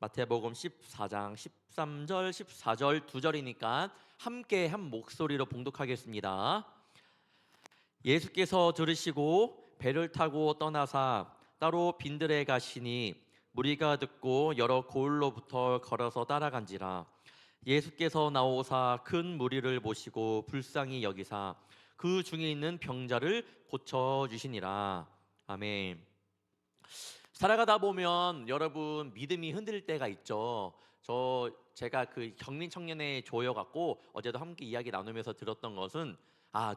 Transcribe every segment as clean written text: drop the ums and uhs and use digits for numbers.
마태복음 14장 13절 14절 두 절이니까 함께 한 목소리로 봉독하겠습니다. 예수께서 들으시고 배를 타고 떠나사 따로 빈들에 가시니 무리가 듣고 여러 고을로부터 걸어서 따라간지라. 예수께서 나오사 큰 무리를 모시고 불쌍히 여기사 그 중에 있는 병자를 고쳐 주시니라. 아멘. 살아가다 보면 여러분 믿음이 흔들릴 때가 있죠. 제가 그 경민 청년의 조여 갖고 어제도 함께 이야기 나누면서 들었던 것은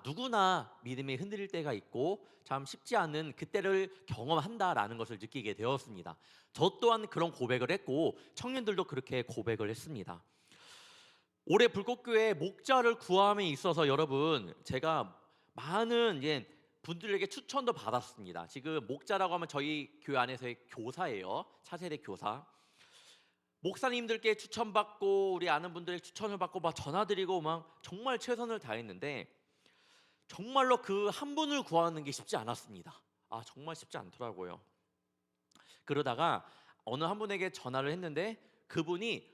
누구나 믿음이 흔들릴 때가 있고 참 쉽지 않은 그때를 경험한다라는 것을 느끼게 되었습니다. 저 또한 그런 고백을 했고 청년들도 그렇게 고백을 했습니다. 올해 불꽃교회 목자를 구함에 있어서 여러분 제가 많은 분들에게 추천도 받았습니다. 지금 목자라고 하면 저희 교회 안에서의 교사예요. 차세대 교사. 목사님들께 추천받고 우리 아는 분들에게 추천을 받고 막 전화드리고 막 정말 최선을 다했는데 정말로 그 한 분을 구하는 게 쉽지 않았습니다. 정말 쉽지 않더라고요. 그러다가 어느 한 분에게 전화를 했는데 그분이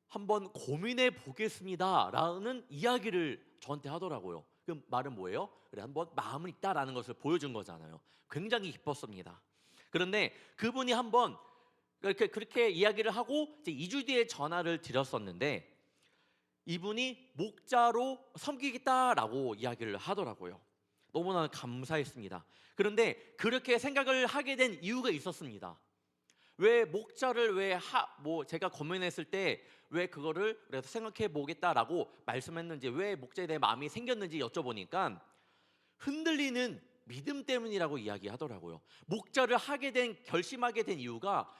한번 고민해 보겠습니다 라는 이야기를 저한테 하더라고요. 그 말은 뭐예요? 그래, 한번 마음은 있다라는 것을 보여준 거잖아요. 굉장히 기뻤습니다. 그런데 그분이 한번 그렇게 이야기를 하고 이제 2주 뒤에 전화를 드렸었는데 이분이 목자로 섬기겠다라고 이야기를 하더라고요. 너무나 감사했습니다. 그런데 그렇게 생각을 하게 된 이유가 있었습니다. 왜 목자를 제가 고민했을 때 왜 그거를 그래서 생각해 보겠다라고 말씀했는지, 왜 목자에 대해 마음이 생겼는지 여쭤보니까 흔들리는 믿음 때문이라고 이야기하더라고요. 목자를 결심하게 된 이유가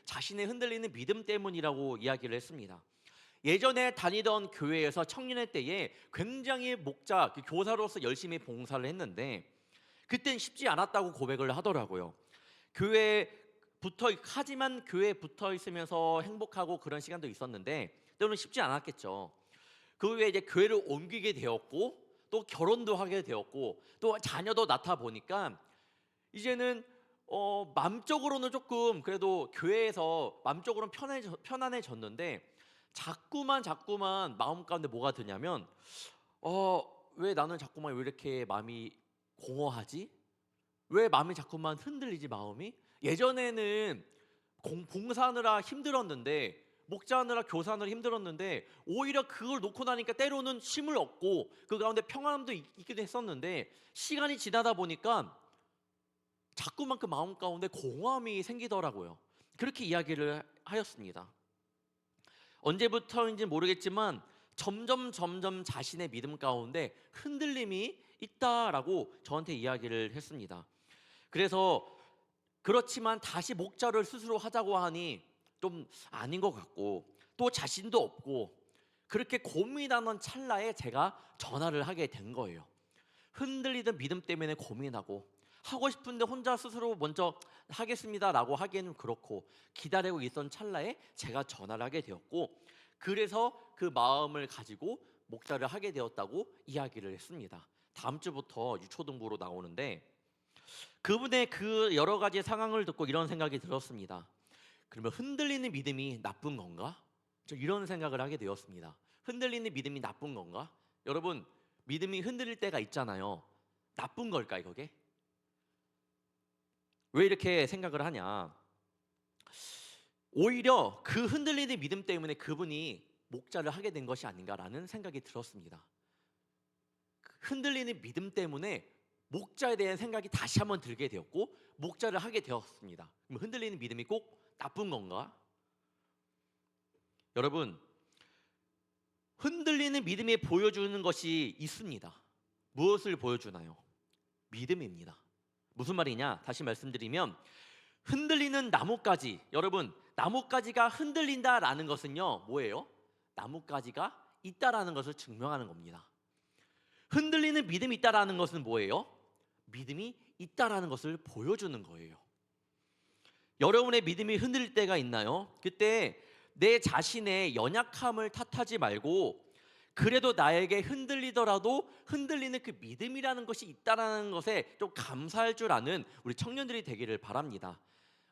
자신의 흔들리는 믿음 때문이라고 이야기를 했습니다. 예전에 다니던 교회에서 청년회 때에 굉장히 교사로서 열심히 봉사를 했는데 그땐 쉽지 않았다고 고백을 하더라고요. 하지만 교회에 붙어 있으면서 행복하고 그런 시간도 있었는데 때로는 쉽지 않았겠죠. 그 후에 이제 교회를 옮기게 되었고 또 결혼도 하게 되었고 또 자녀도 낳다 보니까 이제는 마음적으로는 조금 그래도 교회에서 마음적으로는 편안해졌는데 자꾸만 마음 가운데 뭐가 드냐면 왜 나는 자꾸만 왜 이렇게 마음이 공허하지? 왜 마음이 자꾸만 흔들리지 마음이? 예전에는 봉사하느라 힘들었는데 목자하느라 교사하느라 힘들었는데 오히려 그걸 놓고 나니까 때로는 쉼을 얻고 그 가운데 평안함도 있기도 했었는데 시간이 지나다 보니까 자꾸만 그 마음 가운데 공허함이 생기더라고요. 그렇게 이야기를 하였습니다. 언제부터인지 모르겠지만 점점 자신의 믿음 가운데 흔들림이 있다라고 저한테 이야기를 했습니다. 그래서 그렇지만 다시 목자를 스스로 하자고 하니 좀 아닌 것 같고 또 자신도 없고 그렇게 고민하는 찰나에 제가 전화를 하게 된 거예요. 흔들리던 믿음 때문에 고민하고 하고 싶은데 혼자 스스로 먼저 하겠습니다라고 하기에는 그렇고 기다리고 있던 찰나에 제가 전화를 하게 되었고 그래서 그 마음을 가지고 목자를 하게 되었다고 이야기를 했습니다. 다음 주부터 유초등부로 나오는데 그분의 그 여러 가지 상황을 듣고 이런 생각이 들었습니다. 그러면 흔들리는 믿음이 나쁜 건가? 저 이런 생각을 하게 되었습니다. 흔들리는 믿음이 나쁜 건가? 여러분 믿음이 흔들릴 때가 있잖아요. 나쁜 걸까요, 그게? 왜 이렇게 생각을 하냐? 오히려 그 흔들리는 믿음 때문에 그분이 목자를 하게 된 것이 아닌가라는 생각이 들었습니다. 흔들리는 믿음 때문에 목자에 대한 생각이 다시 한번 들게 되었고 목자를 하게 되었습니다. 그럼 흔들리는 믿음이 꼭 나쁜 건가? 여러분 흔들리는 믿음이 보여주는 것이 있습니다. 무엇을 보여주나요? 믿음입니다. 무슨 말이냐? 다시 말씀드리면 흔들리는 나뭇가지, 여러분 나뭇가지가 흔들린다라는 것은요 뭐예요? 나뭇가지가 있다라는 것을 증명하는 겁니다. 흔들리는 믿음이 있다라는 것은 뭐예요? 믿음이 있다라는 것을 보여주는 거예요. 여러분의 믿음이 흔들릴 때가 있나요? 그때 내 자신의 연약함을 탓하지 말고 그래도 나에게 흔들리더라도 흔들리는 그 믿음이라는 것이 있다라는 것에 좀 감사할 줄 아는 우리 청년들이 되기를 바랍니다.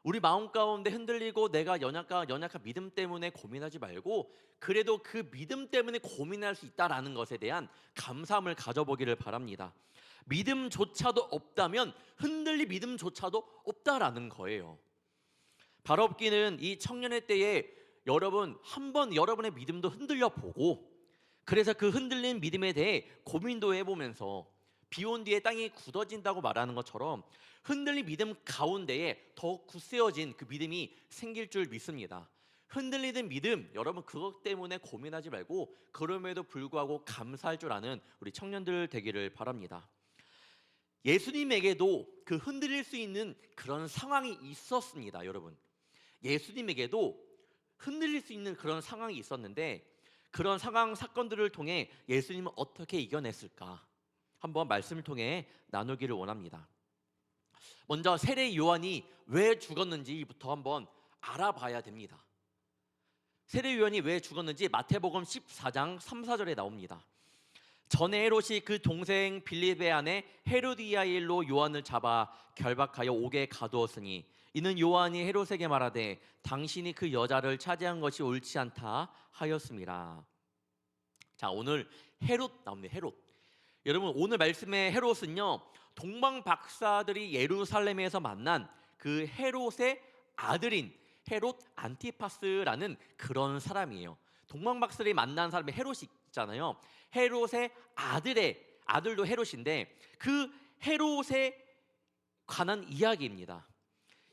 우리 마음 가운데 흔들리고 내가 연약한 믿음 때문에 고민하지 말고, 그래도 그 믿음 때문에 고민할 수 있다라는 것에 대한 감사함을 가져보기를 바랍니다. 믿음조차도 없다면 흔들릴 믿음조차도 없다라는 거예요. 발업기는 이 청년의 때에 여러분 한번 여러분의 믿음도 흔들려 보고, 그래서 그 흔들린 믿음에 대해 고민도 해보면서 비 온 뒤에 땅이 굳어진다고 말하는 것처럼 흔들린 믿음 가운데에 더 굳세어진 그 믿음이 생길 줄 믿습니다. 흔들리는 믿음, 여러분 그것 때문에 고민하지 말고 그럼에도 불구하고 감사할 줄 아는 우리 청년들 되기를 바랍니다. 예수님에게도 그 흔들릴 수 있는 그런 상황이 있었습니다. 여러분, 예수님에게도 흔들릴 수 있는 그런 상황이 있었는데, 그런 상황 사건들을 통해 예수님은 어떻게 이겨냈을까 한번 말씀을 통해 나누기를 원합니다. 먼저 세례 요한이 왜 죽었는지부터 한번 알아봐야 됩니다. 세례 요한이 왜 죽었는지 마태복음 14장 3, 4절에 나옵니다. 전에 헤롯이 그 동생 빌립의 아내 헤로디아의 일로 요한을 잡아 결박하여 옥에 가두었으니, 이는 요한이 헤롯에게 말하되 당신이 그 여자를 차지한 것이 옳지 않다 하였습니다. 자, 오늘 헤롯 나옵니다. 헤롯. 여러분, 오늘 말씀의 헤롯은요, 동방 박사들이 예루살렘에서 만난 그 헤롯의 아들인 헤롯 안티파스라는 그런 사람이에요. 동방 박사들이 만난 사람이 헤롯이 있잖아요. 헤롯의 아들도 헤롯인데, 그 헤롯에 관한 이야기입니다.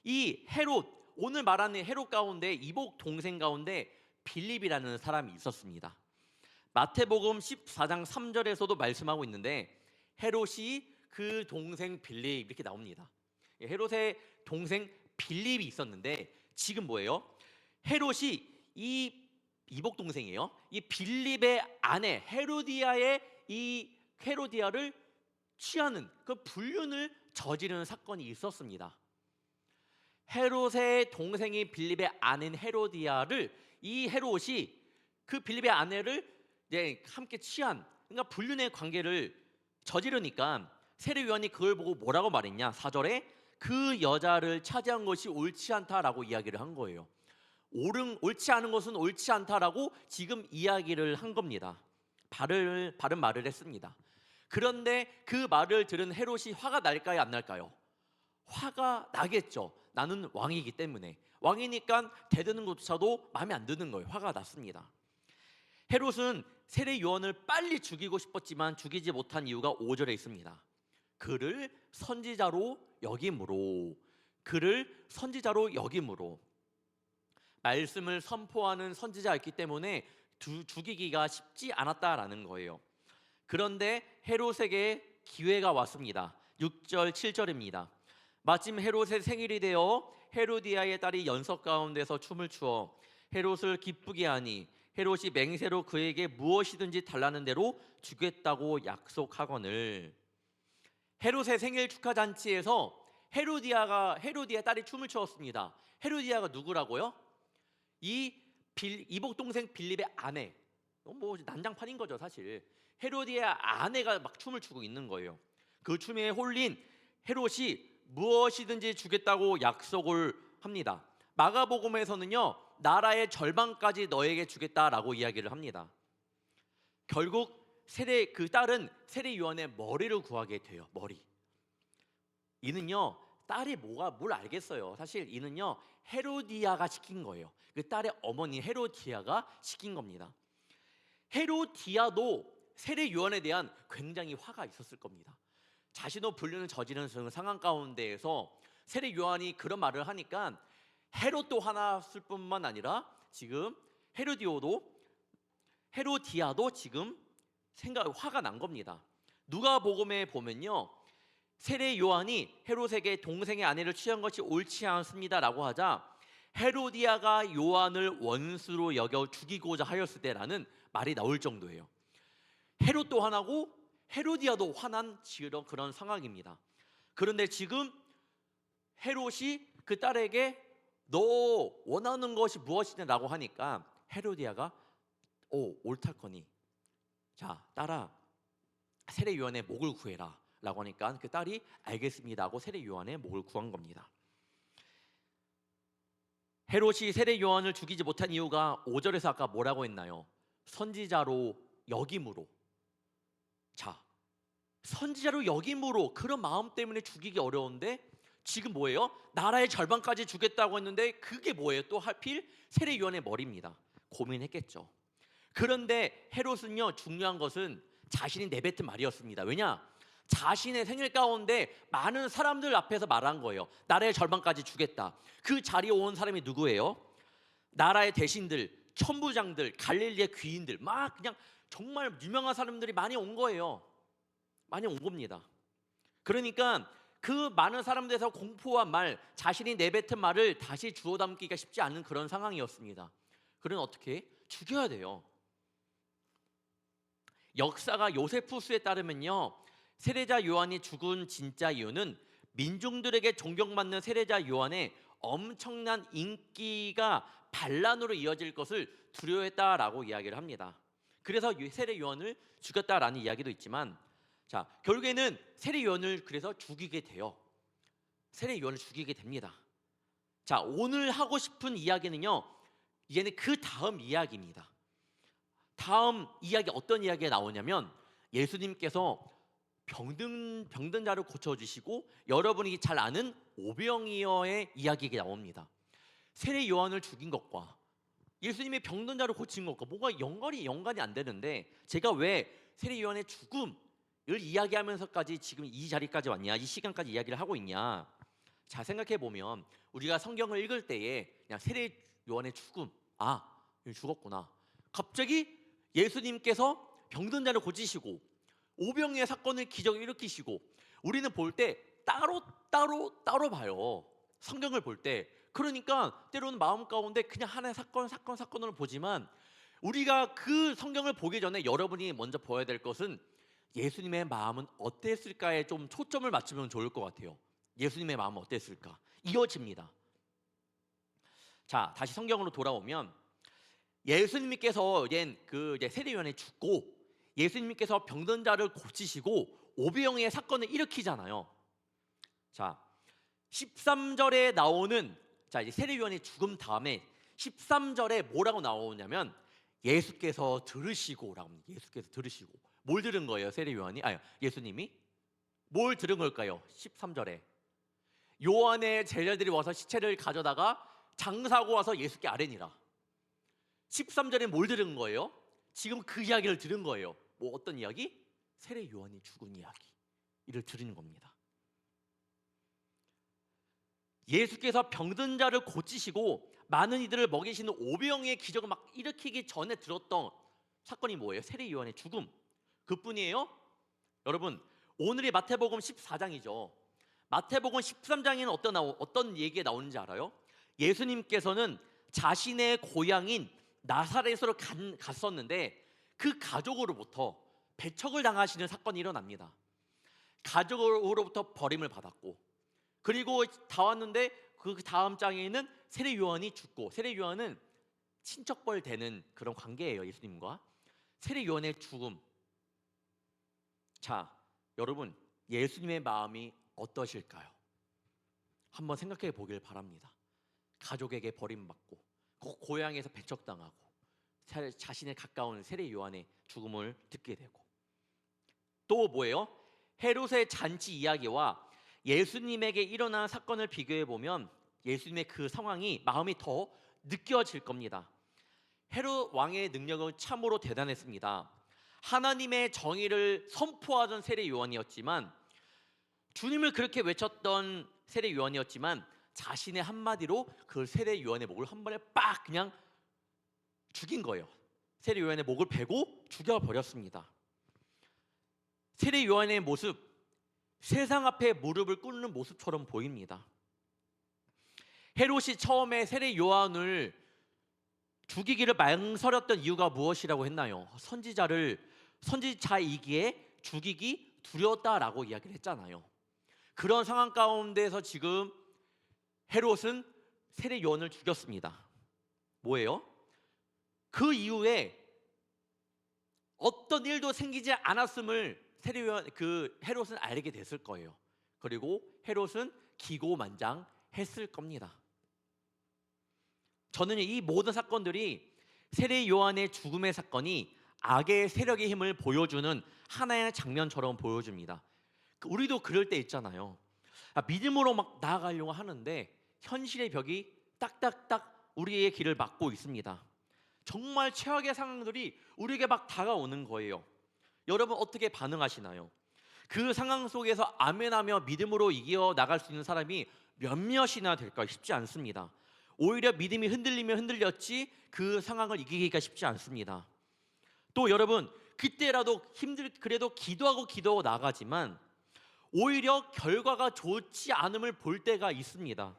이 헤롯, 오늘 말하는 헤롯 가운데 이복 동생 가운데 빌립이라는 사람이 있었습니다. 마태복음 14장 3절에서도 말씀하고 있는데, 헤롯이 그 동생 빌립 이렇게 나옵니다. 헤롯의 동생 빌립이 있었는데, 지금 뭐예요? 헤롯이 이 이복 동생이에요. 이 빌립의 아내 헤로디아를 취하는 그 불륜을 저지르는 사건이 있었습니다. 헤롯의 동생이 빌립의 아내인 헤로디아를, 이 헤롯이 그 빌립의 아내를 함께 취한, 그러니까 불륜의 관계를 저지르니까 세례 요한이 그걸 보고 뭐라고 말했냐? 4절에 그 여자를 차지한 것이 옳지 않다라고 이야기를 한 거예요. 옳지 않은 것은 옳지 않다라고 지금 이야기를 한 겁니다. 바른 말을 했습니다. 그런데 그 말을 들은 헤롯이 화가 날까요, 안 날까요? 화가 나겠죠. 나는 왕이기 때문에. 왕이니까 대드는 것조차도 마음에 안 드는 거예요. 화가 났습니다. 헤롯은 세례 요한을 빨리 죽이고 싶었지만 죽이지 못한 이유가 5절에 있습니다. 그를 선지자로 여김으로. 말씀을 선포하는 선지자였기 때문에 죽이기가 쉽지 않았다라는 거예요. 그런데 헤롯에게 기회가 왔습니다. 6절 7절입니다. 마침 헤롯의 생일이 되어 헤로디아의 딸이 연석 가운데서 춤을 추어 헤롯을 기쁘게 하니, 헤롯이 맹세로 그에게 무엇이든지 달라는 대로 주겠다고 약속하거늘. 헤롯의 생일 축하 잔치에서 헤로디아 딸이 춤을 추었습니다. 헤로디아가 누구라고요? 이복 동생 빌립의 아내. 뭐 난장판인 거죠, 사실. 헤로디아 아내가 막 춤을 추고 있는 거예요. 그 춤에 홀린 헤롯이 무엇이든지 주겠다고 약속을 합니다. 마가복음에서는요, 나라의 절반까지 너에게 주겠다라고 이야기를 합니다. 결국 그 딸은 세례 요한의 머리를 구하게 돼요. 머리. 이는요, 딸이 뭘 알겠어요. 사실 이는요, 헤로디아가 시킨 거예요. 그 딸의 어머니 헤로디아가 시킨 겁니다. 헤로디아도 세례 요한에 대한 굉장히 화가 있었을 겁니다. 자신도 불륜을 저지르는 상황 가운데에서 세례 요한이 그런 말을 하니까 헤롯도 화났을 뿐만 아니라 지금 헤로디아도 지금 화가 난 겁니다. 누가복음에 보면요, 세례 요한이 헤롯에게 동생의 아내를 취한 것이 옳지 않습니다라고 하자 헤로디아가 요한을 원수로 여겨 죽이고자 하였을 때라는 말이 나올 정도예요. 헤롯도 화나고 헤로디아도 화난 그런 상황입니다. 그런데 지금 헤롯이 그 딸에게 너 원하는 것이 무엇이냐라고 하니까 헤로디아가 옳다거니, 자 딸아, 세례 요한의 목을 구해라 라고 하니까 그 딸이 알겠습니다 하고 세례 요한의 목을 구한 겁니다. 헤롯이 세례 요한을 죽이지 못한 이유가 5절에서 아까 뭐라고 했나요? 선지자로 여김으로. 자, 선지자로 여김으로 그런 마음 때문에 죽이기 어려운데 지금 뭐예요? 나라의 절반까지 주겠다고 했는데 그게 뭐예요? 또 하필 세례 요한의 머리입니다. 고민했겠죠. 그런데 헤롯은요, 중요한 것은 자신이 내뱉은 말이었습니다. 왜냐? 자신의 생일 가운데 많은 사람들 앞에서 말한 거예요. 나라의 절반까지 주겠다. 그 자리에 온 사람이 누구예요? 나라의 대신들, 천부장들, 갈릴리의 귀인들, 막 그냥 정말 유명한 사람들이 많이 온 거예요. 많이 온 겁니다. 그러니까 그 많은 사람들에서 공포한 말, 자신이 내뱉은 말을 다시 주워 담기가 쉽지 않은 그런 상황이었습니다. 그러면 어떻게? 죽여야 돼요. 역사가 요세푸스에 따르면요, 세례자 요한이 죽은 진짜 이유는 민중들에게 존경받는 세례자 요한의 엄청난 인기가 반란으로 이어질 것을 두려워했다라고 이야기를 합니다. 그래서 세례 요한을 죽였다라는 이야기도 있지만, 자, 결국에는 세례 요한을 그래서 죽이게 돼요. 세례 요한을 죽이게 됩니다. 자, 오늘 하고 싶은 이야기는요, 이제는 그 다음 이야기입니다. 다음 이야기 어떤 이야기가 나오냐면, 예수님께서 병든 자를 고쳐주시고 여러분이 잘 아는 오병이어의 이야기가 나옵니다. 세례 요한을 죽인 것과 예수님이 병든 자를 고친 것과 뭐가 연관이 안 되는데, 제가 왜 세례 요한의 죽음을 이야기하면서까지 지금 이 자리까지 왔냐, 이 시간까지 이야기를 하고 있냐. 자, 생각해 보면 우리가 성경을 읽을 때에 그냥 세례 요한의 죽음, 죽었구나. 갑자기 예수님께서 병든 자를 고치시고 오병이어 사건을 기적을 일으키시고, 우리는 볼 때 따로 봐요. 성경을 볼 때. 그러니까 때로는 마음 가운데 그냥 하나의 사건을 보지만, 우리가 그 성경을 보기 전에 여러분이 먼저 보아야 될 것은 예수님의 마음은 어땠을까에 좀 초점을 맞추면 좋을 것 같아요. 예수님의 마음은 어땠을까? 이어집니다. 자, 다시 성경으로 돌아오면, 예수님께서 이제 세례 요한이 죽고 예수님께서 병든 자를 고치시고 오병이어의 사건을 일으키잖아요. 자, 13절에 나오는, 자, 이제 세례 요한이 죽음 다음에 13절에 뭐라고 나오냐면, 예수께서 들으시고라고 합니다. 예수께서 들으시고. 뭘 들은 거예요? 세례 요한이? 예수님이 뭘 들은 걸까요? 13절에 요한의 제자들이 와서 시체를 가져다가 장사하고 와서 예수께 아뢰니라. 13절에 뭘 들은 거예요? 지금 그 이야기를 들은 거예요. 뭐 어떤 이야기? 세례 요한이 죽은 이야기를 들은 겁니다. 예수께서 병든 자를 고치시고 많은 이들을 먹이시는 오병이어의 기적을 막 일으키기 전에 들었던 사건이 뭐예요? 세례 요한의 죽음. 그뿐이에요? 여러분, 오늘이 마태복음 14장이죠. 마태복음 13장에는 어떤 얘기가 나오는지 알아요? 예수님께서는 자신의 고향인 나사렛으로 갔었는데 그 가족으로부터 배척을 당하시는 사건이 일어납니다. 가족으로부터 버림을 받았고, 그리고 다 왔는데 그 다음 장에는 세례 요한이 죽고, 세례 요한은 친척벌 되는 그런 관계예요, 예수님과. 세례 요한의 죽음. 자, 여러분, 예수님의 마음이 어떠실까요? 한번 생각해 보길 바랍니다. 가족에게 버림받고 고향에서 배척당하고 자신의 가까운 세례 요한의 죽음을 듣게 되고, 또 뭐예요? 헤롯의 잔치 이야기와 예수님에게 일어난 사건을 비교해 보면 예수님의 그 상황이 마음이 더 느껴질 겁니다. 헤롯 왕의 능력은 참으로 대단했습니다. 하나님의 정의를 선포하던 세례 요한이었지만, 주님을 그렇게 외쳤던 세례 요한이었지만, 자신의 한마디로 그 세례 요한의 목을 한 번에 빡 그냥 죽인 거예요. 세례 요한의 목을 베고 죽여버렸습니다. 세례 요한의 모습, 세상 앞에 무릎을 꿇는 모습처럼 보입니다. 헤롯이 처음에 세례 요한을 죽이기를 망설였던 이유가 무엇이라고 했나요? 선지자이기에 죽이기 두려웠다라고 이야기를 했잖아요. 그런 상황 가운데서 지금 헤롯은 세례 요한을 죽였습니다. 뭐예요? 그 이후에 어떤 일도 생기지 않았음을 헤롯은 알게 됐을 거예요. 그리고 헤롯은 기고만장했을 겁니다. 저는 이 모든 사건들이 세례 요한의 죽음의 사건이 악의 세력의 힘을 보여주는 하나의 장면처럼 보여줍니다. 우리도 그럴 때 있잖아요. 믿음으로 막 나아가려고 하는데 현실의 벽이 딱딱딱 우리의 길을 막고 있습니다. 정말 최악의 상황들이 우리에게 막 다가오는 거예요. 여러분 어떻게 반응하시나요? 그 상황 속에서 아멘하며 믿음으로 이겨 나갈 수 있는 사람이 몇몇이나 될까 쉽지 않습니다. 오히려 믿음이 흔들리면 흔들렸지 그 상황을 이기기가 쉽지 않습니다. 또 여러분 그때라도 그래도 기도하고 나가지만 오히려 결과가 좋지 않음을 볼 때가 있습니다.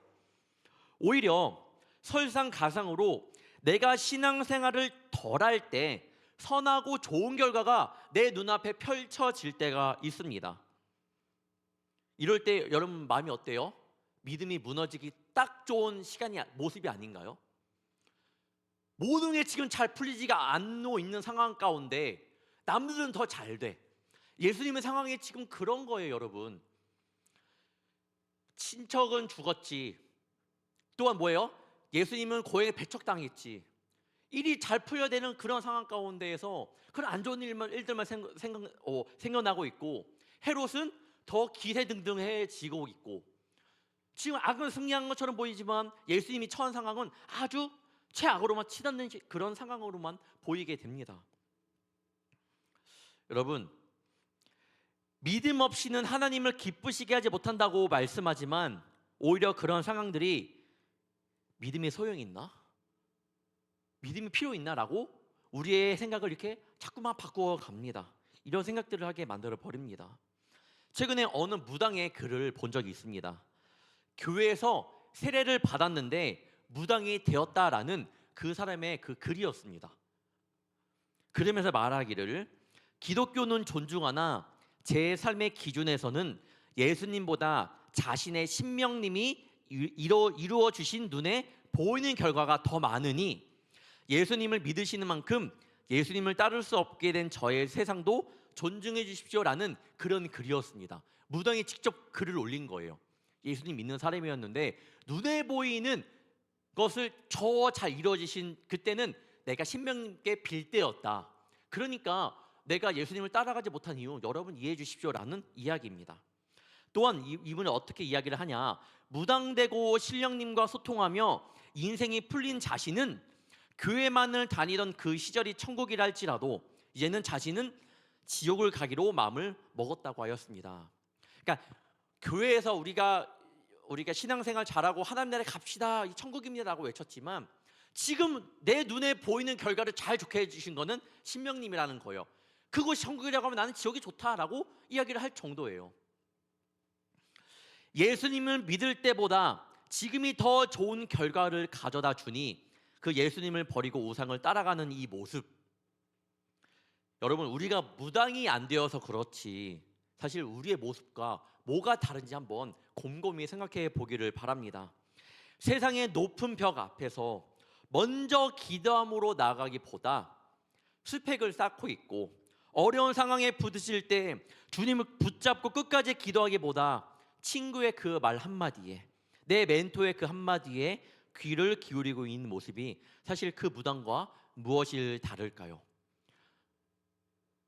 오히려 설상가상으로 내가 신앙생활을 덜 할 때 선하고 좋은 결과가 내 눈앞에 펼쳐질 때가 있습니다. 이럴 때 여러분 마음이 어때요? 믿음이 무너지기 딱 좋은 모습이 아닌가요? 모든 게 지금 잘 풀리지가 않고 있는 상황 가운데 남들은 더 잘 돼. 예수님의 상황이 지금 그런 거예요, 여러분. 친척은 죽었지. 또한 뭐예요? 예수님은 고행에 배척당했지. 일이 잘 풀려야 되는 그런 상황 가운데에서 그런 안 좋은 일들만 생겨나고 있고, 헤롯은 더 기세등등해지고 있고, 지금 악은 승리한 것처럼 보이지만 예수님이 처한 상황은 아주 최악으로만 치닫는 그런 상황으로만 보이게 됩니다. 여러분, 믿음 없이는 하나님을 기쁘시게 하지 못한다고 말씀하지만 오히려 그런 상황들이 믿음의 소용이 있나? 믿음이 필요 있나라고 우리의 생각을 이렇게 자꾸만 바꾸어 갑니다. 이런 생각들을 하게 만들어 버립니다. 최근에 어느 무당의 글을 본 적이 있습니다. 교회에서 세례를 받았는데 무당이 되었다라는 그 사람의 그 글이었습니다. 그러면서 말하기를, 기독교는 존중하나 제 삶의 기준에서는 예수님보다 자신의 신명님이 이루어 주신 눈에 보이는 결과가 더 많으니 예수님을 믿으시는 만큼 예수님을 따를 수 없게 된 저의 세상도 존중해 주십시오라는 그런 글이었습니다. 무당이 직접 글을 올린 거예요. 예수님 믿는 사람이었는데 눈에 보이는 것을 저 잘 이루어지신 그때는 내가 신명님께 빌 때였다. 그러니까 내가 예수님을 따라가지 못한 이유 여러분 이해해 주십시오라는 이야기입니다. 또한 이분은 어떻게 이야기를 하냐, 무당되고 신령님과 소통하며 인생이 풀린 자신은 교회만을 다니던 그 시절이 천국이라 할지라도 이제는 자신은 지옥을 가기로 마음을 먹었다고 하였습니다. 그러니까 교회에서 우리가 신앙생활 잘하고 하나님 나라에 갑시다, 이 천국입니다라고 외쳤지만 지금 내 눈에 보이는 결과를 잘 좋게 해주신 거는 신명님이라는 거예요. 그것이 천국이라고 하면 나는 지옥이 좋다라고 이야기를 할 정도예요. 예수님을 믿을 때보다 지금이 더 좋은 결과를 가져다 주니 그 예수님을 버리고 우상을 따라가는 이 모습, 여러분 우리가 무당이 안 되어서 그렇지 사실 우리의 모습과 뭐가 다른지 한번 곰곰이 생각해 보기를 바랍니다. 세상의 높은 벽 앞에서 먼저 기도함으로 나가기보다 스펙을 쌓고 있고 어려운 상황에 부딪힐 때 주님을 붙잡고 끝까지 기도하기보다 친구의 그 말 한마디에, 내 멘토의 그 한마디에 귀를 기울이고 있는 모습이 사실 그 무당과 무엇이 다를까요?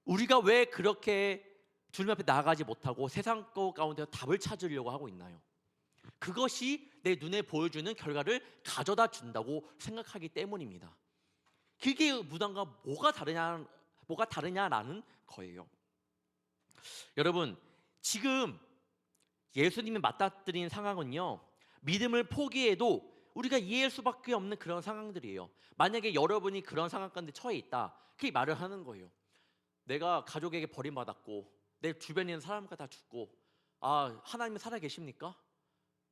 우리가 왜 그렇게 주님 앞에 나아가지 못하고 세상 것 가운데 답을 찾으려고 하고 있나요? 그것이 내 눈에 보여주는 결과를 가져다 준다고 생각하기 때문입니다. 그게 무당과 뭐가 다르냐라는 거예요. 여러분, 지금 예수님이 맞닥뜨린 상황은요, 믿음을 포기해도 우리가 이해할 수밖에 없는 그런 상황들이에요. 만약에 여러분이 그런 상황 가운데 처해 있다, 그렇게 말을 하는 거예요. 내가 가족에게 버림받았고 내 주변에 있는 사람과 다 죽고, 하나님이 살아계십니까?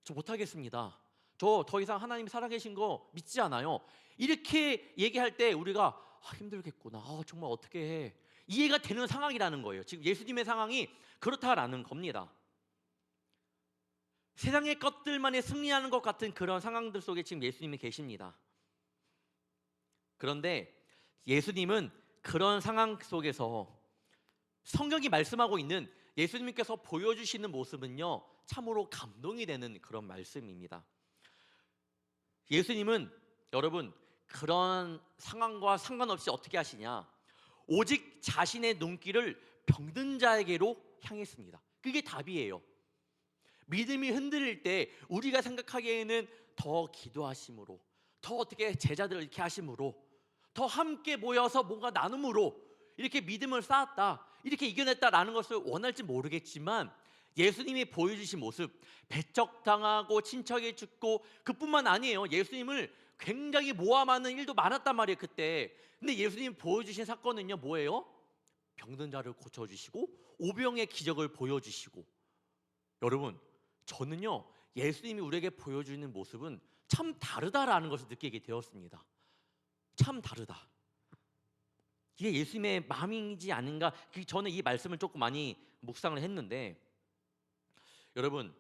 저 못하겠습니다. 저 더 이상 하나님이 살아계신 거 믿지 않아요. 이렇게 얘기할 때 우리가 힘들겠구나, 정말 어떻게 해, 이해가 되는 상황이라는 거예요. 지금 예수님의 상황이 그렇다라는 겁니다. 세상의 것들만이 승리하는 것 같은 그런 상황들 속에 지금 예수님이 계십니다. 그런데 예수님은 그런 상황 속에서 성경이 말씀하고 있는 예수님께서 보여주시는 모습은요, 참으로 감동이 되는 그런 말씀입니다. 예수님은 여러분, 그런 상황과 상관없이 어떻게 하시냐? 오직 자신의 눈길을 병든 자에게로 향했습니다. 그게 답이에요. 믿음이 흔들릴 때 우리가 생각하기에는 더 기도하심으로, 더 어떻게 제자들을 이렇게 하심으로, 더 함께 모여서 뭔가 나눔으로 이렇게 믿음을 쌓았다, 이렇게 이겨냈다라는 것을 원할지 모르겠지만, 예수님이 보여주신 모습, 배척당하고 친척이 죽고, 그뿐만 아니에요. 예수님을 굉장히 모함하는 일도 많았단 말이에요, 그때. 근데 예수님이 보여주신 사건은요, 뭐예요? 병든 자를 고쳐주시고 오병의 기적을 보여주시고. 여러분, 저는요, 예수님이 우리에게 보여주는 모습은 참 다르다라는 것을 느끼게 되었습니다. 참 다르다. 이게 예수님의 마음이지 않은가? 저는 이 말씀을 조금 많이 묵상을 했는데, 여러분,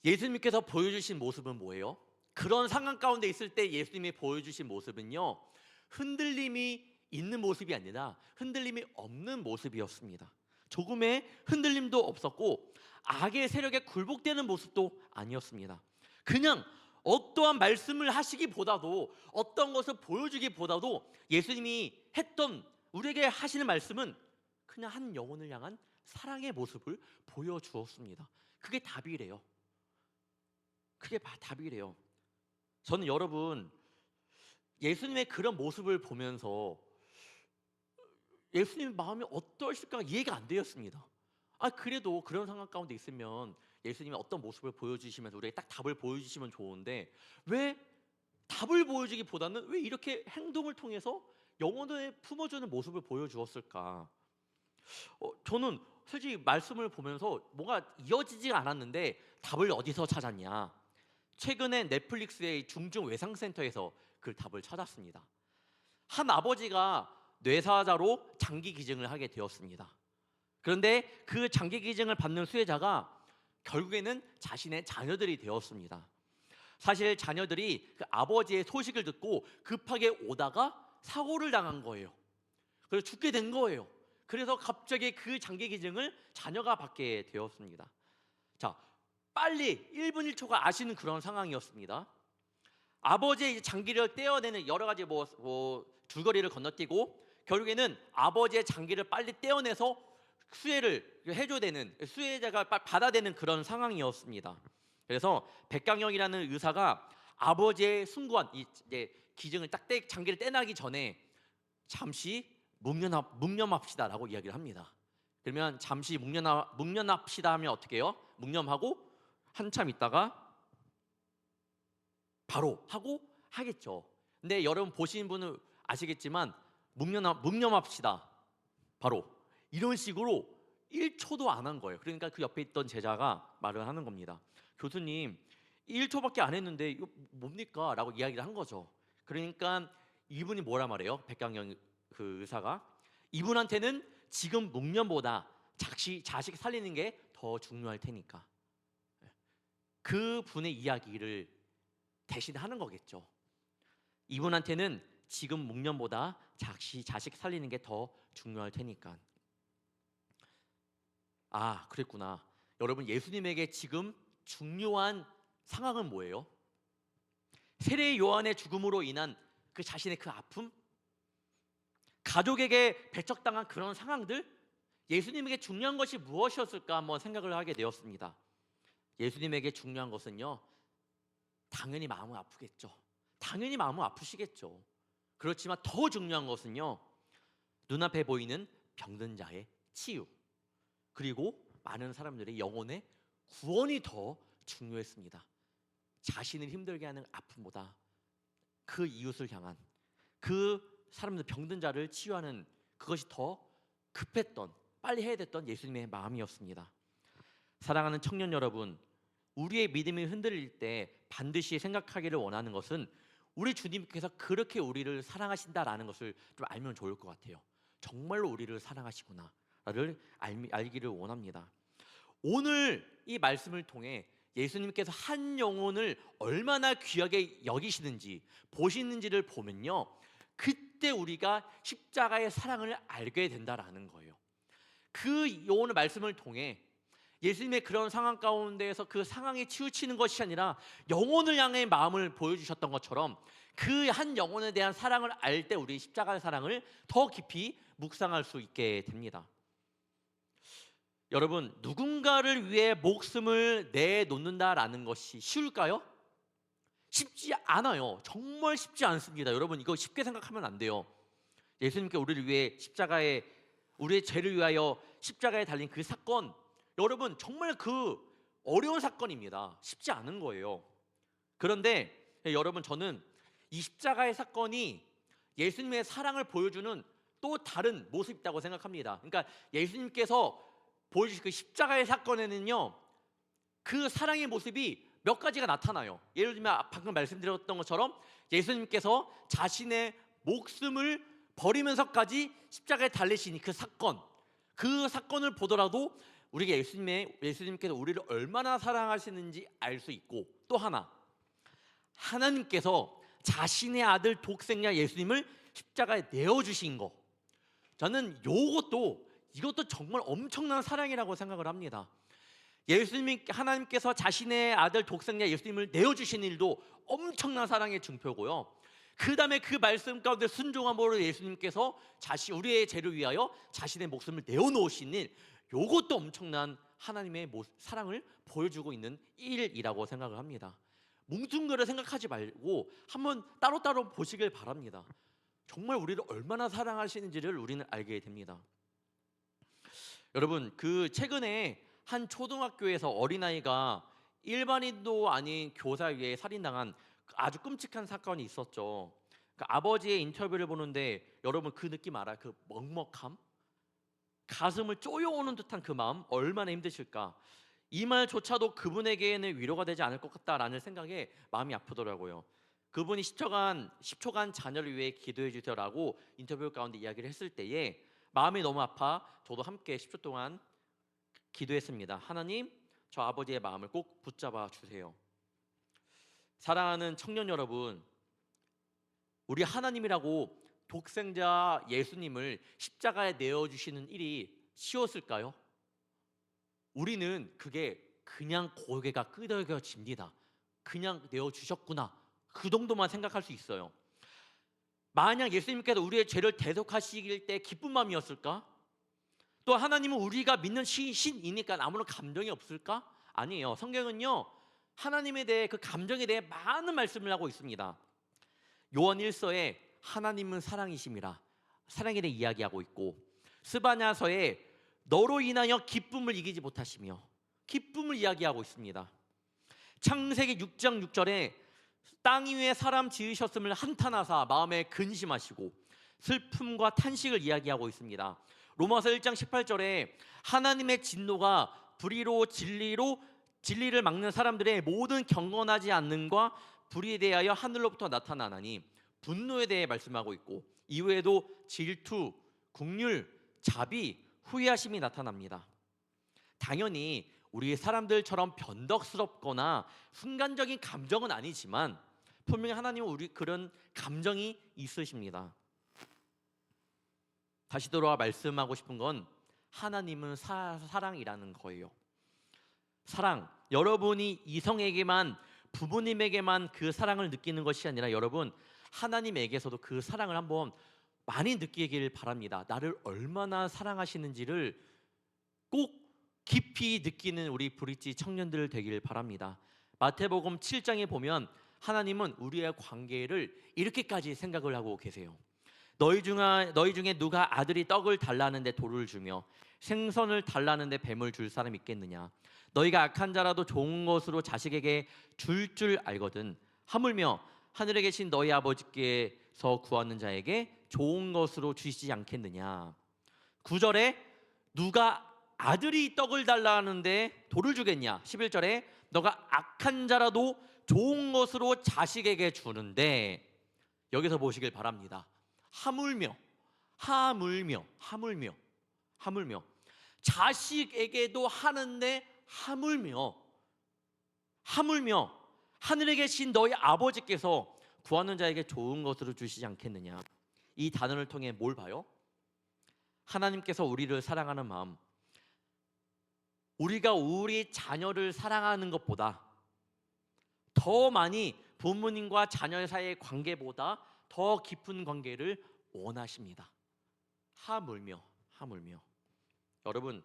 예수님께서 보여주신 모습은 뭐예요? 그런 상황 가운데 있을 때 예수님이 보여주신 모습은요, 흔들림이 있는 모습이 아니라 흔들림이 없는 모습이었습니다. 조금의 흔들림도 없었고 악의 세력에 굴복되는 모습도 아니었습니다. 그냥 어떠한 말씀을 하시기보다도, 어떤 것을 보여주기보다도 예수님이 했던, 우리에게 하시는 말씀은 그냥 한 영혼을 향한 사랑의 모습을 보여주었습니다. 그게 답이래요. 그게 답이래요. 저는 여러분, 예수님의 그런 모습을 보면서 예수님의 마음이 어떠실까 이해가 안 되었습니다. 그래도 그런 상황 가운데 있으면 예수님이 어떤 모습을 보여주시면서 우리에게 딱 답을 보여주시면 좋은데, 왜 답을 보여주기보다는 왜 이렇게 행동을 통해서 영혼을 품어주는 모습을 보여주었을까? 저는 솔직히 말씀을 보면서 뭔가 이어지지가 않았는데 답을 어디서 찾았냐? 최근에 넷플릭스의 중증 외상센터에서 그 답을 찾았습니다. 한 아버지가 뇌사자로 장기 기증을 하게 되었습니다. 그런데 그 장기 기증을 받는 수혜자가 결국에는 자신의 자녀들이 되었습니다. 사실 자녀들이 그 아버지의 소식을 듣고 급하게 오다가 사고를 당한 거예요. 그래서 죽게 된 거예요. 그래서 갑자기 그 장기 기증을 자녀가 받게 되었습니다. 자, 빨리 1분 1초가 아시는 그런 상황이었습니다. 아버지의 장기를 떼어내는 여러 가지 줄거리를 건너뛰고 결국에는 아버지의 장기를 빨리 떼어내서 수혜를 해줘야 되는, 수혜자가 받아되는 그런 상황이었습니다. 그래서 백강영이라는 의사가 아버지의 숭고한 이제 기증을 장기를 떼나기 전에 잠시 묵념합시다라고 이야기를 합니다. 그러면 잠시 묵념합시다 하면 어떻게 해요? 묵념하고 한참 있다가 바로 하고 하겠죠. 근데 여러분 보시는 분은 아시겠지만 묵념합시다 바로 이런 식으로 1초도 안 한 거예요. 그러니까 그 옆에 있던 제자가 말을 하는 겁니다. 교수님, 1초밖에 안 했는데 이거 뭡니까? 라고 이야기를 한 거죠. 그러니까 이분이 뭐라 말해요? 백강영 그 의사가, 이분한테는 지금 묵념보다 자식 살리는 게 더 중요할 테니까. 그 분의 이야기를 대신 하는 거겠죠. 이분한테는 지금 묵념보다 자식 살리는 게 더 중요할 테니까. 그랬구나. 여러분, 예수님에게 지금 중요한 상황은 뭐예요? 세례 요한의 죽음으로 인한 그 자신의 그 아픔, 가족에게 배척당한 그런 상황들, 예수님에게 중요한 것이 무엇이었을까 한번 생각을 하게 되었습니다. 예수님에게 중요한 것은요, 당연히 마음은 아프겠죠. 당연히 마음은 아프시겠죠. 그렇지만 더 중요한 것은요, 눈앞에 보이는 병든 자의 치유, 그리고 많은 사람들의 영혼의 구원이 더 중요했습니다. 자신을 힘들게 하는 아픔보다 그 이웃을 향한, 그 사람들 병든 자를 치유하는 그것이 더 급했던, 빨리 해야 됐던 예수님의 마음이었습니다. 사랑하는 청년 여러분, 우리의 믿음이 흔들릴 때 반드시 생각하기를 원하는 것은 우리 주님께서 그렇게 우리를 사랑하신다라는 것을 좀 알면 좋을 것 같아요. 정말로 우리를 사랑하시구나를 알기를 원합니다. 오늘 이 말씀을 통해 예수님께서 한 영혼을 얼마나 귀하게 여기시는지 보시는지를 보면요, 그때 우리가 십자가의 사랑을 알게 된다라는 거예요. 그 오늘 말씀을 통해 예수님의 그런 상황 가운데에서 그 상황에 치우치는 것이 아니라 영혼을 향해 마음을 보여주셨던 것처럼 그 한 영혼에 대한 사랑을 알 때 우리 십자가의 사랑을 더 깊이 묵상할 수 있게 됩니다. 여러분, 누군가를 위해 목숨을 내놓는다라는 것이 쉬울까요? 쉽지 않아요. 정말 쉽지 않습니다. 여러분, 이거 쉽게 생각하면 안 돼요. 예수님께 우리를 위해 십자가에, 우리의 죄를 위하여 십자가에 달린 그 사건, 여러분 정말 그 어려운 사건입니다. 쉽지 않은 거예요. 그런데 여러분, 저는 이 십자가의 사건이 예수님의 사랑을 보여주는 또 다른 모습이 있다고 생각합니다. 그러니까 예수님께서 보여주신 그 십자가의 사건에는요, 그 사랑의 모습이 몇 가지가 나타나요. 예를 들면 방금 말씀드렸던 것처럼 예수님께서 자신의 목숨을 버리면서까지 십자가에 달리시니 그 사건을 보더라도 우리가 예수님께서 우리를 얼마나 사랑하시는지 알 수 있고, 또 하나, 하나님께서 자신의 아들 독생자 예수님을 십자가에 내어주신 거, 저는 이것도 정말 엄청난 사랑이라고 생각을 합니다. 하나님께서 자신의 아들 독생자 예수님을 내어주신 일도 엄청난 사랑의 증표고요. 그 다음에 그 말씀 가운데 순종함으로 예수님께서 우리의 죄를 위하여 자신의 목숨을 내어놓으신 일, 이것도 엄청난 하나님의 사랑을 보여주고 있는 일이라고 생각을 합니다. 뭉뚱그려 생각하지 말고 한번 따로따로 보시길 바랍니다. 정말 우리를 얼마나 사랑하시는지를 우리는 알게 됩니다. 여러분, 그 최근에 한 초등학교에서 어린아이가 일반인도 아닌 교사에 살인당한 아주 끔찍한 사건이 있었죠. 그 아버지의 인터뷰를 보는데 여러분, 그 느낌 알아요? 그 먹먹함? 가슴을 쪼여오는 듯한 그 마음, 얼마나 힘드실까? 이 말조차도 그분에게는 위로가 되지 않을 것 같다라는 생각에 마음이 아프더라고요. 그분이 10초간 자녀를 위해 기도해 주세요라고 인터뷰 가운데 이야기를 했을 때에 마음이 너무 아파 저도 함께 10초 동안 기도했습니다. 하나님, 저 아버지의 마음을 꼭 붙잡아 주세요. 사랑하는 청년 여러분, 우리 하나님이라고 독생자 예수님을 십자가에 내어주시는 일이 쉬웠을까요? 우리는 그게 그냥 고개가 끄덕여집니다. 그냥 내어주셨구나, 그 정도만 생각할 수 있어요. 만약 예수님께서 우리의 죄를 대속하시길 때 기쁜 마음이었을까? 또 하나님은 우리가 믿는 신이니까 아무런 감정이 없을까? 아니에요. 성경은요, 하나님에 대해, 그 감정에 대해 많은 말씀을 하고 있습니다. 요한 1서에 하나님은 사랑이심이라 사랑에 대해 이야기하고 있고, 스바냐서에 너로 인하여 기쁨을 이기지 못하시며 기쁨을 이야기하고 있습니다. 창세기 6장 6절에 땅 위에 사람 지으셨음을 한탄하사 마음에 근심하시고 슬픔과 탄식을 이야기하고 있습니다. 로마서 1장 18절에 하나님의 진노가 불의로 진리를 막는 사람들의 모든 경건하지 않는과 불의에 대하여 하늘로부터 나타나나니 분노에 대해 말씀하고 있고, 이후에도 질투, 국률, 자비, 후회하심이 나타납니다. 당연히 우리 사람들처럼 변덕스럽거나 순간적인 감정은 아니지만 분명히 하나님은 우리 그런 감정이 있으십니다. 다시 돌아와 말씀하고 싶은 건 하나님은 사랑이라는 거예요. 사랑, 여러분이 이성에게만, 부모님에게만 그 사랑을 느끼는 것이 아니라 여러분, 하나님에게서도 그 사랑을 한번 많이 느끼길 바랍니다. 나를 얼마나 사랑하시는지를 꼭 깊이 느끼는 우리 브릿지 청년들 되길 바랍니다. 마태복음 7장에 보면 하나님은 우리의 관계를 이렇게까지 생각을 하고 계세요. 너희 중에 누가 아들이 떡을 달라는데 돌을 주며 생선을 달라는데 뱀을 줄 사람이 있겠느냐? 너희가 악한 자라도 좋은 것으로 자식에게 줄 알거든 하물며 하늘에 계신 너희 아버지께서 구하는 자에게 좋은 것으로 주시지 않겠느냐? 9절에 누가 아들이 떡을 달라는데 돌을 주겠냐? 11절에 너가 악한 자라도 좋은 것으로 자식에게 주는데, 여기서 보시길 바랍니다. 하물며 자식에게도 하는데 하물며 하늘에 계신 너희 아버지께서 구하는 자에게 좋은 것으로 주시지 않겠느냐? 이 단어를 통해 뭘 봐요? 하나님께서 우리를 사랑하는 마음, 우리가 우리 자녀를 사랑하는 것보다 더 많이 부모님과 자녀 사이의 관계보다 더 깊은 관계를 원하십니다. 하물며 여러분,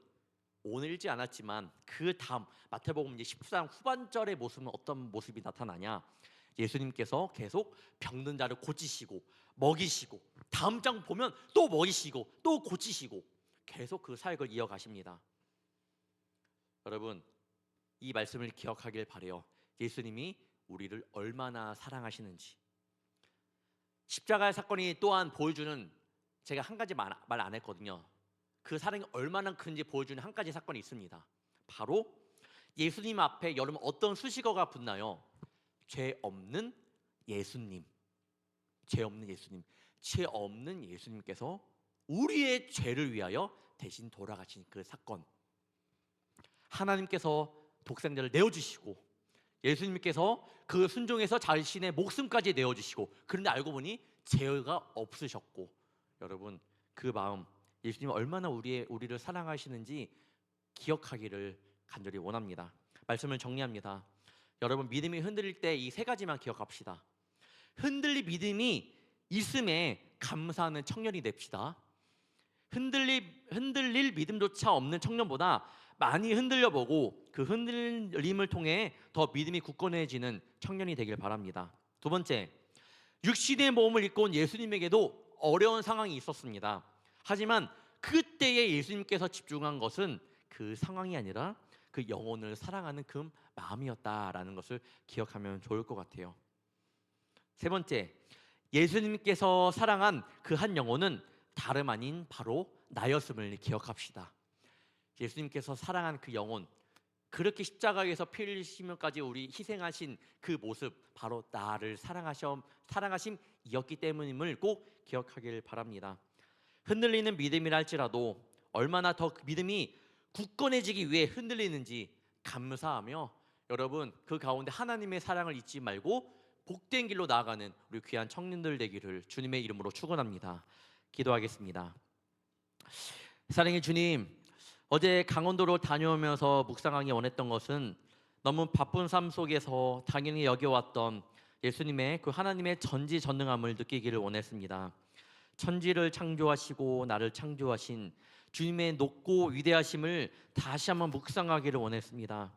오늘 읽지 않았지만 그 다음 마태복음 14장 후반절의 모습은 어떤 모습이 나타나냐? 예수님께서 계속 병든 자를 고치시고 먹이시고, 다음 장 보면 또 먹이시고 또 고치시고, 계속 그 사역을 이어가십니다. 여러분, 이 말씀을 기억하길 바라요. 예수님이 우리를 얼마나 사랑하시는지. 십자가의 사건이 또한 보여주는, 제가 한 가지 말 안 했거든요. 그 사랑이 얼마나 큰지 보여주는 한 가지 사건이 있습니다. 바로 예수님 앞에 여러분 어떤 수식어가 붙나요? 죄 없는 예수님. 죄 없는 예수님께서 우리의 죄를 위하여 대신 돌아가신 그 사건. 하나님께서 독생자를 내어주시고, 예수님께서 그 순종에서 자신의 목숨까지 내어주시고, 그런데 알고 보니 죄가 없으셨고, 여러분 그 마음, 예수님이 얼마나 우리를 사랑하시는지 기억하기를 간절히 원합니다. 말씀을 정리합니다. 여러분, 믿음이 흔들릴 때 이 세 가지만 기억합시다. 흔들릴 믿음이 있음에 감사하는 청년이 됩시다. 흔들릴 믿음조차 없는 청년보다 많이 흔들려보고 그 흔들림을 통해 더 믿음이 굳건해지는 청년이 되길 바랍니다. 두 번째, 육신의 몸을 입고 온 예수님에게도 어려운 상황이 있었습니다. 하지만 그때에 예수님께서 집중한 것은 그 상황이 아니라 그 영혼을 사랑하는 그 마음이었다라는 것을 기억하면 좋을 것 같아요. 세 번째, 예수님께서 사랑한 그 한 영혼은 다름 아닌 바로 나였음을 기억합시다. 예수님께서 사랑한 그 영혼, 그렇게 십자가에서 피 흘리시면까지 우리 희생하신 그 모습, 바로 나를 사랑하심이었기 때문임을 꼭 기억하길 바랍니다. 흔들리는 믿음이라 할지라도 얼마나 더 믿음이 굳건해지기 위해 흔들리는지 감사하며, 여러분 그 가운데 하나님의 사랑을 잊지 말고 복된 길로 나아가는 우리 귀한 청년들 되기를 주님의 이름으로 축원합니다. 기도하겠습니다. 사랑의 주님, 어제 강원도로 다녀오면서 묵상하기 원했던 것은 너무 바쁜 삶 속에서 당연히 여겨왔던 예수님의 그 하나님의 전지전능함을 느끼기를 원했습니다. 천지를 창조하시고 나를 창조하신 주님의 높고 위대하심을 다시 한번 묵상하기를 원했습니다.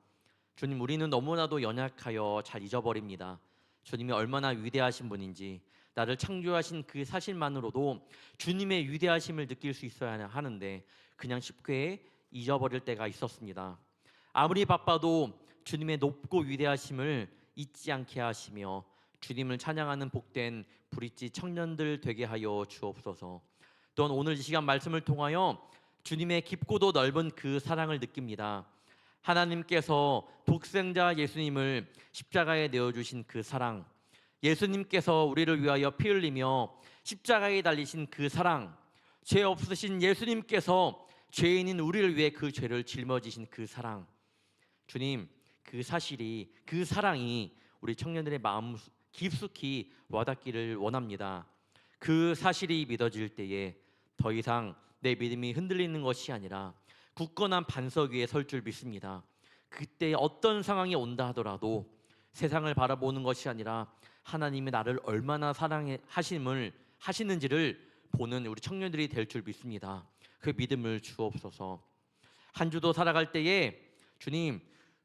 주님, 우리는 너무나도 연약하여 잘 잊어버립니다. 주님이 얼마나 위대하신 분인지, 나를 창조하신 그 사실만으로도 주님의 위대하심을 느낄 수 있어야 하는데 그냥 쉽게 잊어버릴 때가 있었습니다. 아무리 바빠도 주님의 높고 위대하심을 잊지 않게 하시며 주님을 찬양하는 복된 브릿지 청년들 되게 하여 주옵소서. 또한 오늘 이 시간 말씀을 통하여 주님의 깊고도 넓은 그 사랑을 느낍니다. 하나님께서 독생자 예수님을 십자가에 내어주신 그 사랑, 예수님께서 우리를 위하여 피 흘리며 십자가에 달리신 그 사랑, 죄 없으신 예수님께서 죄인인 우리를 위해 그 죄를 짊어지신 그 사랑, 주님, 그 사실이, 그 사랑이 우리 청년들의 마음 깊숙이 와닿기를 원합니다. 그 사실이 믿어질 때에 더 이상 내 믿음이 흔들리는 것이 아니라 굳건한 반석 위에 설 줄 믿습니다. 그때 어떤 상황이 온다 하더라도 세상을 바라보는 것이 아니라 하나님이 나를 얼마나 사랑하시는지를 보는 우리 청년들이 될 줄 믿습니다. 그 믿음을 주옵소서. 한 주도 살아갈 때에 주님,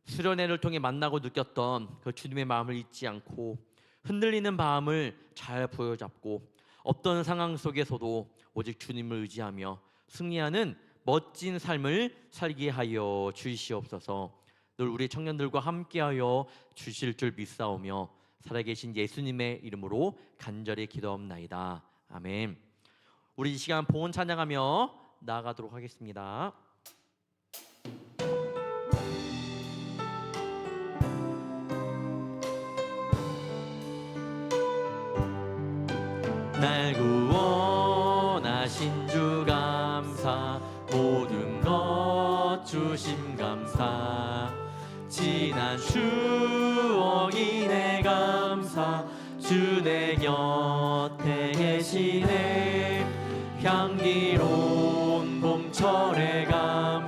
수련회를 통해 만나고 느꼈던 그 주님의 마음을 잊지 않고 흔들리는 마음을 잘 부여잡고 어떤 상황 속에서도 오직 주님을 의지하며 승리하는 멋진 삶을 살게 하여 주시옵소서. 늘 우리 청년들과 함께하여 주실 줄 믿사오며 살아계신 예수님의 이름으로 간절히 기도합나이다. 아멘. 우리 이 시간 봉헌 찬양하며 나아가도록 하겠습니다. 날 구원하신 주 감사, 모든 것 주심 감사, 지난 추억이 내 감사, 주 내 곁에 계시네. 향기로운 봄철의 감사,